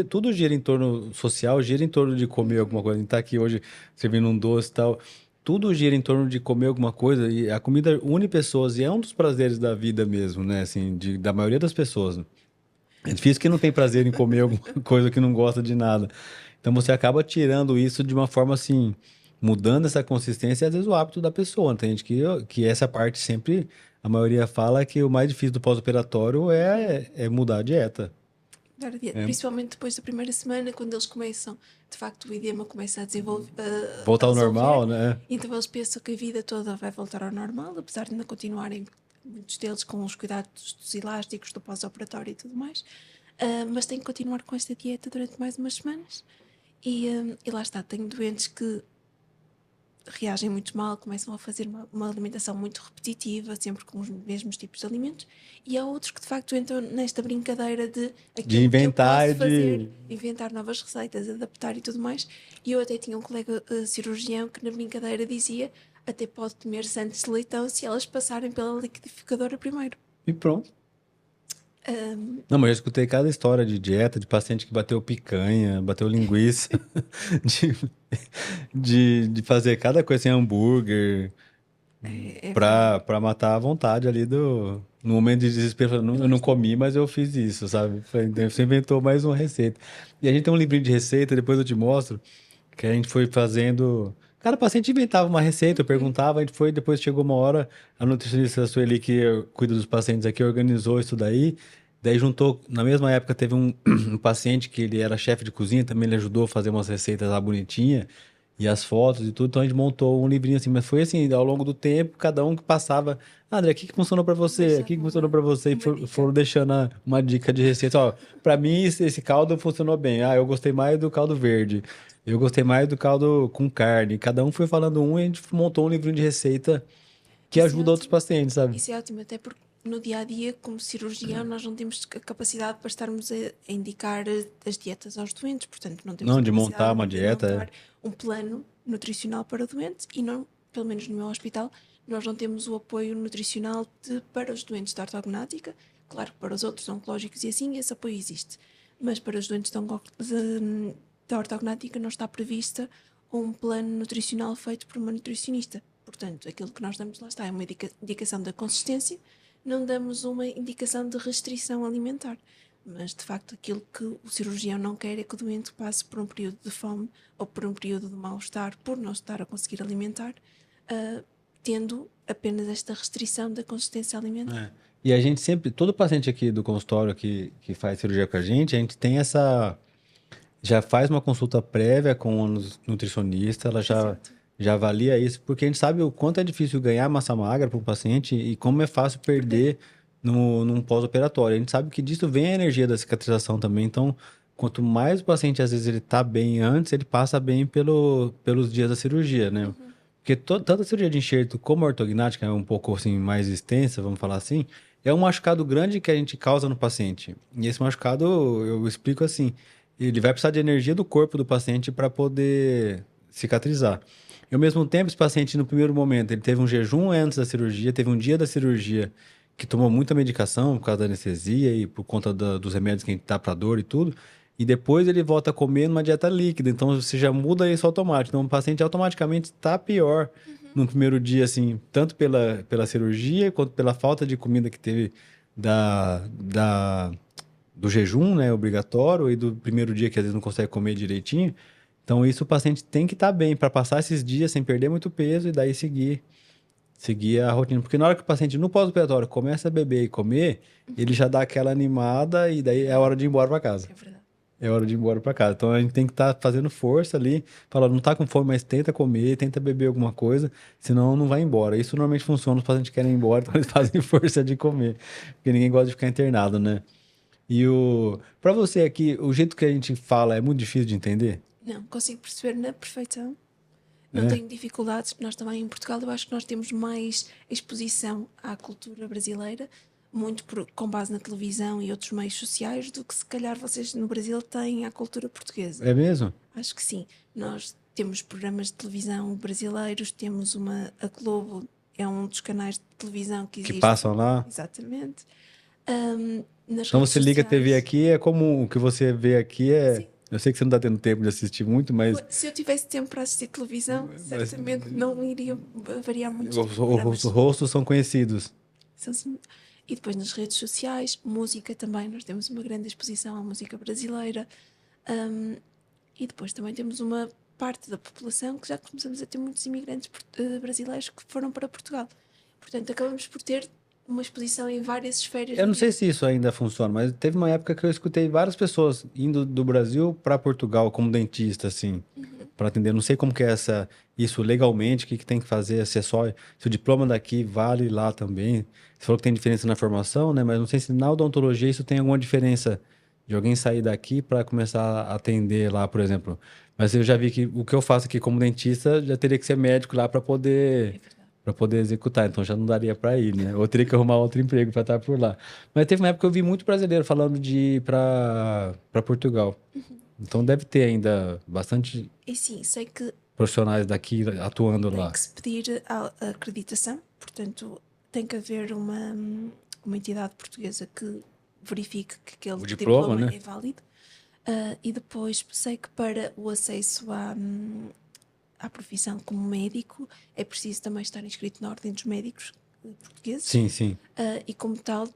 tudo gira em torno social, gira em torno de comer alguma coisa. A gente tá aqui hoje servindo um doce e tal. Tudo gira em torno de comer alguma coisa e a comida une pessoas e é um dos prazeres da vida mesmo, né? Assim, da maioria das pessoas. É difícil que não tem prazer em comer alguma coisa que não gosta de nada. Então você acaba tirando isso de uma forma assim, mudando essa consistência e às vezes o hábito da pessoa. Tem gente que essa parte sempre, a maioria fala que o mais difícil do pós-operatório é mudar a dieta. Dar a dieta. É Principalmente depois da primeira semana, quando eles começam, de facto, o edema começa a desenvolver, a voltar ao resolver, normal, né? então eles pensam que a vida toda vai voltar ao normal, apesar de ainda continuarem, muitos deles, com os cuidados dos elásticos, do pós-operatório e tudo mais, mas têm que continuar com esta dieta durante mais umas semanas. E lá está, tenho doentes que reagem muito mal, começam a fazer uma alimentação muito repetitiva, sempre com os mesmos tipos de alimentos, e há outros que de facto entram nesta brincadeira de De aquilo que eu inventar posso e fazer, de. inventar novas receitas, adaptar e tudo mais. E eu até tinha um colega cirurgião que na brincadeira dizia até pode comer sandes de leitão se elas passarem pela liquidificadora primeiro. E pronto. Um, Não, mas eu escutei cada história de dieta, de paciente que bateu picanha, bateu linguiça, de, de fazer cada coisa assim, hambúrguer. é verdade. Pra matar a vontade ali do. No momento de desespero, eu não comi, mas eu fiz isso, sabe? Daí você inventou mais uma receita. E a gente tem um livrinho de receita, depois eu te mostro, que a gente foi fazendo. Cada paciente inventava uma receita, eu perguntava, a gente foi, depois chegou uma hora, a nutricionista Sueli, que cuida dos pacientes aqui, organizou isso daí. Daí juntou, na mesma época teve um paciente que ele era chefe de cozinha, também ele ajudou a fazer umas receitas lá bonitinhas e as fotos e tudo, então a gente montou um livrinho assim, mas foi assim, ao longo do tempo, cada um que passava, André, o que que funcionou pra você? O que que Deixava funcionou pra você? E uma dica. foram deixando uma dica de receita, ó, pra mim esse caldo funcionou bem, eu gostei mais do caldo verde, eu gostei mais do caldo com carne, cada um foi falando um e a gente montou um livrinho de receita que Isso é ajuda outros ótimo. pacientes, sabe? Isso é ótimo, até porque no dia a dia, como cirurgião, nós não temos a capacidade para estarmos a indicar as dietas aos doentes, portanto, não temos a Não, de montar capacidade uma de dieta, montar um plano nutricional para o doente e não, pelo menos no meu hospital, nós não temos o apoio nutricional para os doentes da ortognática. Claro que para os outros oncológicos e assim, esse apoio existe, mas para os doentes da ortognática não está prevista um plano nutricional feito por uma nutricionista. Portanto, aquilo que nós damos lá está é uma indicação da consistência, não damos uma indicação de restrição alimentar. Mas, de facto, aquilo que o cirurgião não quer é que o doente passe por um período de fome ou por um período de mal-estar por não estar a conseguir alimentar, tendo apenas esta restrição da consistência alimentar. é. E a gente sempre, todo paciente aqui do consultório que faz cirurgia com a gente tem já faz uma consulta prévia com a nutricionista, ela Exato. já avalia isso, porque a gente sabe o quanto é difícil ganhar massa magra para o paciente e como é fácil perder num pós-operatório. A gente sabe que disso vem a energia da cicatrização também, então quanto mais o paciente, às vezes, ele tá bem antes, ele passa bem pelos dias da cirurgia, né? Porque tanto a cirurgia de enxerto como a ortognática é um pouco assim mais extensa, vamos falar assim, é um machucado grande que a gente causa no paciente. E esse machucado, eu explico assim, ele vai precisar de energia do corpo do paciente para poder cicatrizar. E ao mesmo tempo, esse paciente, no primeiro momento, ele teve um jejum antes da cirurgia, teve um dia da cirurgia que tomou muita medicação por causa da anestesia e por conta dos remédios que a gente dá para dor e tudo. E depois ele volta a comer numa dieta líquida. Então você já muda isso automático. Então o paciente automaticamente está pior no primeiro dia, assim, tanto pela cirurgia quanto pela falta de comida que teve do jejum, né, obrigatório, e do primeiro dia que às vezes não consegue comer direitinho. Então isso o paciente tem que estar bem para passar esses dias sem perder muito peso e daí seguir seguir a rotina. Porque na hora que o paciente no pós-operatório começa a beber e comer, ele já dá aquela animada e daí é hora de ir embora para casa. É verdade. É hora de ir embora para casa. Então a gente tem que estar fazendo força ali, falando, não tá com fome, mas tenta comer, tenta beber alguma coisa, senão não vai embora. Isso normalmente funciona, os pacientes querem ir embora, então eles fazem força de comer, porque ninguém gosta de ficar internado, né? Para você aqui, o jeito que a gente fala é muito difícil de entender? Não, consigo perceber na perfeição. Não É? tenho dificuldades. Nós também em Portugal, eu acho que nós temos mais exposição à cultura brasileira, muito com base na televisão e outros meios sociais, do que se calhar vocês no Brasil têm à cultura portuguesa. É mesmo? Acho que sim. Nós temos programas de televisão brasileiros, temos a Globo, é um dos canais de televisão que Que existe. passam lá? Exatamente. Nas Então redes você liga a TV sociais. aqui, é como o que você vê aqui é. Sim. Eu sei que você não está tendo tempo de assistir muito, mas Se eu tivesse tempo para assistir televisão, certamente não iria variar muitos os, tipos de programas. os rostos são conhecidos. E depois nas redes sociais, música também, nós temos uma grande exposição à música brasileira. E depois também temos uma parte da população que já começamos a ter muitos imigrantes brasileiros que foram para Portugal. Portanto, acabamos por ter uma exposição em várias esferas. Eu não sei se isso ainda funciona, mas teve uma época que eu escutei várias pessoas indo do Brasil para Portugal como dentista, assim, para atender. Não sei como que é isso legalmente, o que que tem que fazer, se é só, se o diploma daqui vale lá também. Você falou que tem diferença na formação, né? Mas não sei se na odontologia isso tem alguma diferença de alguém sair daqui para começar a atender lá, por exemplo. Mas eu já vi que o que eu faço aqui como dentista já teria que ser médico lá para poder executar, então já não daria para ir, né? Ou teria que arrumar outro emprego para estar por lá. Mas teve uma época que eu vi muito brasileiro falando de ir para Portugal. Então deve ter ainda bastante E sim, sei que profissionais daqui atuando tem lá. que se pedir a acreditação, portanto, tem que haver uma entidade portuguesa que verifique que aquele O diploma, né? é válido. E depois sei que para o acesso à profissão como médico é preciso também estar inscrito na Ordem dos Médicos Portugueses. Sim, sim. E como tal,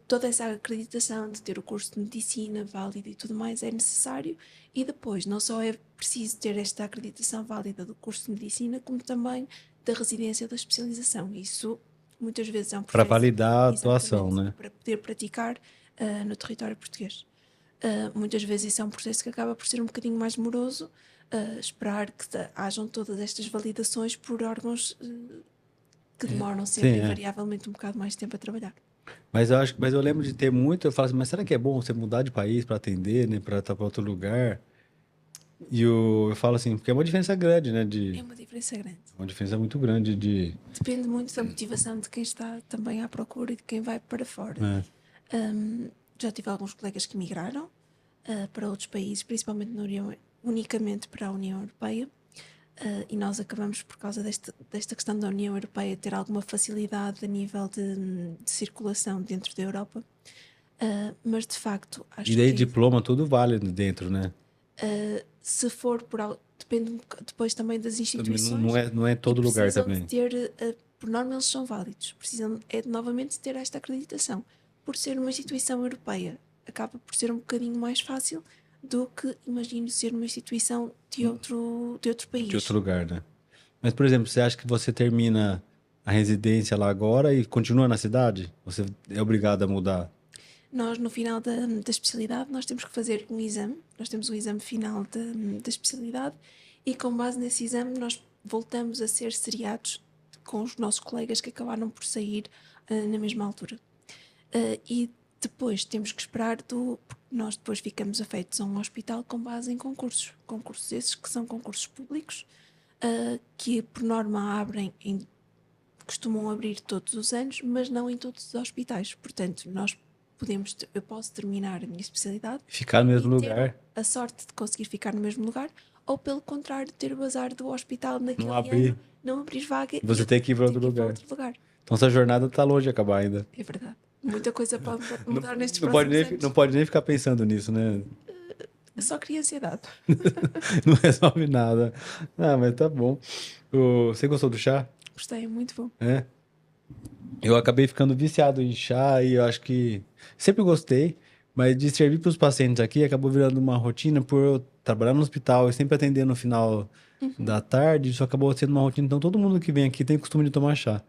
toda essa acreditação de ter o curso de medicina válido e tudo mais é necessário. E depois, não só é preciso ter esta acreditação válida do curso de medicina, como também da residência da especialização. Isso muitas vezes é um Para processo. validar a Exatamente, atuação, né? para poder praticar no território português. Muitas vezes isso é um processo que acaba por ser um bocadinho mais moroso, esperar que hajam todas estas validações por órgãos que demoram sempre Sim, é. invariavelmente um bocado mais tempo a trabalhar. Mas eu lembro de ter muito, eu falo assim, mas será que é bom você mudar de país para atender, né, para estar para outro lugar? Eu falo assim, porque é uma diferença grande, né, É uma diferença grande. uma diferença muito grande de Depende muito da motivação de quem está também à procura e de quem vai para fora. Já tive alguns colegas que migraram para outros países, principalmente unicamente para a União Europeia. E nós acabamos, por causa desta questão da União Europeia, ter alguma facilidade a nível de circulação dentro da Europa. Mas, de facto, acho E daí que diploma tudo vale dentro, né? se for depende depois também das Também instituições. não é todo e lugar precisam também. de ter, por norma, eles são válidos. Precisam novamente de ter esta acreditação. Por ser uma instituição europeia, acaba por ser um bocadinho mais fácil do que, imagino, ser uma instituição de outro país. De outro lugar, né? Mas, por exemplo, você acha que você termina a residência lá agora e continua na cidade? Você é obrigado a mudar? Nós, no final da especialidade, nós temos que fazer um exame. Nós temos um exame final da especialidade e, com base nesse exame, nós voltamos a ser seriados com os nossos colegas que acabaram por sair na mesma altura. E depois temos que esperar nós depois ficamos afeitos a um hospital com base em concursos. Concursos esses que são concursos públicos, que por norma costumam abrir todos os anos, mas não em todos os hospitais. Portanto, eu posso terminar a minha especialidade Ficar no mesmo e ter lugar? a sorte de conseguir ficar no mesmo lugar, ou pelo contrário, ter o azar do hospital naquele Não abrir. ano, não abrir vaga E você tem que ir para ter outro lugar. lugar. Então, essa jornada está longe de acabar ainda. É verdade. Muita coisa pode mudar nestes Não pode, próximos nem, anos. não pode nem ficar pensando nisso, né? Eu só cria ansiedade. Não resolve nada. Ah, mas tá bom. Você gostou do chá? Gostei, é muito bom. É. Eu acabei ficando viciado em chá e eu acho que sempre gostei, Mas de servir para os pacientes aqui acabou virando uma rotina por eu trabalhar no hospital e sempre atender no final da tarde, isso acabou sendo uma rotina. Então todo mundo que vem aqui tem costume de tomar chá.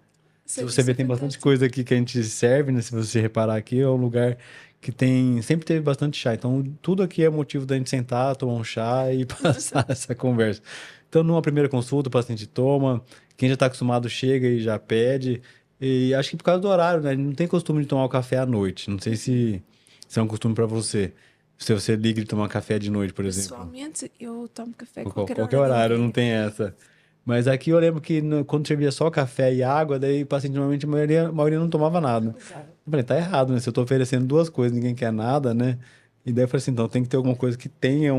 Se você Isso ver, é tem bastante fantástico. coisa aqui que a gente serve, né? Se você reparar aqui, é um lugar que tem, sempre teve bastante chá. Então, tudo aqui é motivo da gente sentar, tomar um chá e passar essa conversa. Então, numa primeira consulta, o paciente toma, quem já está acostumado chega e já pede. E acho que por causa do horário, né? A gente não tem costume de tomar o café à noite. Não sei se é um costume para você. Se você liga de tomar café de noite, por exemplo. Pessoalmente, eu tomo café a Por qualquer qualquer hora do horário, não dia. tem essa. Mas aqui eu lembro que quando servia só café e água, daí o paciente normalmente a maioria não tomava nada. Eu falei, tá errado, né? Se eu tô oferecendo duas coisas, ninguém quer nada, né? E daí eu falei assim, então tem que ter alguma coisa que tenha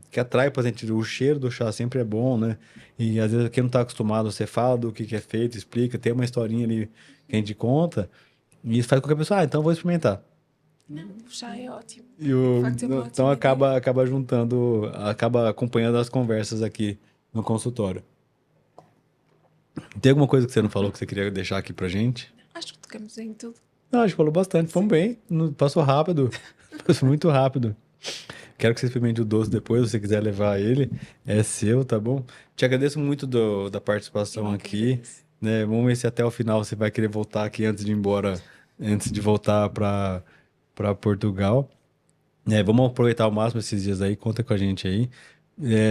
que atrai o paciente. O cheiro do chá sempre é bom, né? E às vezes quem não tá acostumado, você fala do que é feito, explica, tem uma historinha ali que a gente conta, e isso faz com que a pessoa, então eu vou experimentar. Não, o chá é ótimo. E De facto, é uma então ótima ideia. acaba juntando, acaba acompanhando as conversas aqui no consultório. Tem alguma coisa que você não falou que você queria deixar aqui pra gente? Acho que tocamos em tudo. Não, a gente falou bastante, fomos bem, passou rápido, passou muito rápido. Quero que você experimente o doce depois, se você quiser levar ele, é seu, tá bom? Te agradeço muito da participação Eu é que aqui, agradeço. né? Vamos ver se até o final você vai querer voltar aqui antes de ir embora, antes de voltar para Portugal. Vamos aproveitar ao máximo esses dias aí, conta com a gente aí.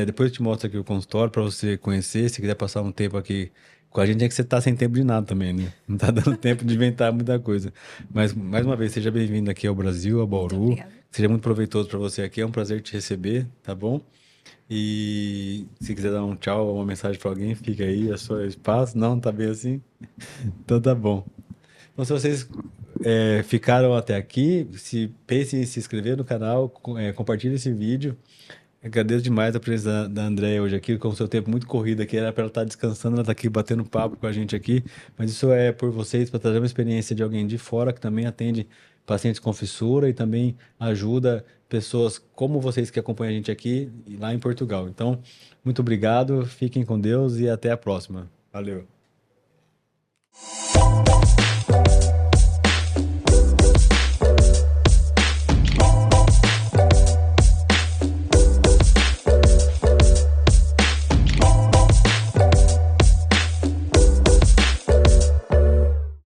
Depois eu te mostro aqui o consultório para você conhecer. Se quiser passar um tempo aqui com a gente, é que você tá sem tempo de nada também, né? Não tá dando tempo de inventar muita coisa. Mas, mais uma vez, seja bem-vindo aqui ao Brasil, a Muito Bauru. obrigada. Seja muito proveitoso para você aqui. É um prazer te receber, tá bom? E se quiser dar um tchau ou uma mensagem para alguém, fica aí, é seu espaço. Não, tá bem assim? Então tá bom. Então, se vocês ficaram até aqui, se pense em se inscrever no canal, compartilhe esse vídeo. Agradeço demais a presença da Andréia hoje aqui, com o seu tempo muito corrido aqui, era para ela estar descansando, ela está aqui batendo papo com a gente aqui, mas isso é por vocês, para trazer uma experiência de alguém de fora que também atende pacientes com fissura e também ajuda pessoas como vocês que acompanham a gente aqui lá em Portugal. Então, muito obrigado, fiquem com Deus e até a próxima. Valeu.